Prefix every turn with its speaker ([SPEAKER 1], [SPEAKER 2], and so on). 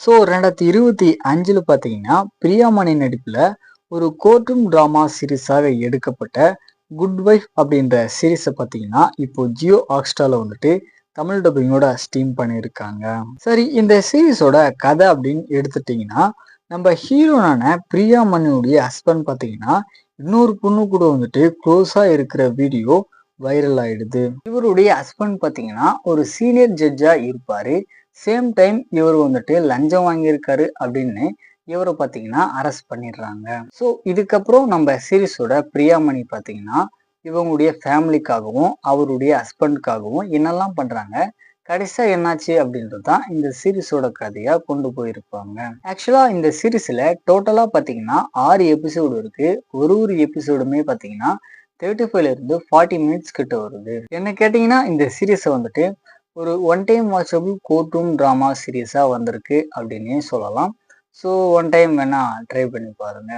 [SPEAKER 1] So 2025 பார்த்தீங்கன்னா பிரியாமணி நடிப்பில் ஒரு கோர்ட்ரூம் ட்ராமா சீரீஸாக எடுக்கப்பட்ட குட் வைஃப் அப்படின்ற சீரீஸை பார்த்தீங்கன்னா இப்போ ஜியோ ஹாட்ஸ்டாரில் வந்துட்டு தமிழ் டப்பிங்கோட ஸ்ட்ரீம் பண்ணியிருக்காங்க. சரி, இந்த சீரீஸோட கதை அப்படின்னு எடுத்துட்டிங்கன்னா நம்ம ஹீரோனான பிரியாமணியுடைய ஹஸ்பண்ட் பார்த்தீங்கன்னா இன்னொரு பொண்ணு கூட வந்துட்டு க்ளோஸாக இருக்கிற வீடியோ வைரல் ஆயிடுது. இவருடைய ஹஸ்பண்ட் பார்த்தீங்கன்னா ஒரு சீனியர் ஜட்ஜா இருப்பாரு. சேம் டைம் இவர் வந்துட்டு லஞ்சம் வாங்கியிருக்காரு அப்படின்னு இவரை பார்த்தீங்கன்னா அரெஸ்ட் பண்ணிடுறாங்க. ஸோ இதுக்கப்புறம் நம்ம சீரீஸோட பிரியாமணி பார்த்தீங்கன்னா இவங்களுடைய ஃபேமிலிக்காகவும் அவருடைய ஹஸ்பண்டுக்காகவும் என்னெல்லாம் பண்றாங்க, கடைசியா என்னாச்சு அப்படின்றது தான் இந்த சீரீஸோட கதையா கொண்டு போயிருப்பாங்க. ஆக்சுவலா இந்த சீரீஸ்ல டோட்டலா பாத்தீங்கன்னா 6 எபிசோடு இருக்கு. ஒரு எபிசோடுமே பாத்தீங்கன்னா 35ல இருந்து 40 மினிட்ஸ் கிட்ட வருது. என்ன கேட்டீங்கன்னா இந்த சீரீஸை வந்துட்டு ஒரு one time watchable courtroom drama சீரீஸா வந்திருக்கு அப்படின்னே சொல்லலாம். ஸோ ஒன் டைம் வேணா ட்ரை பண்ணி பாருங்க.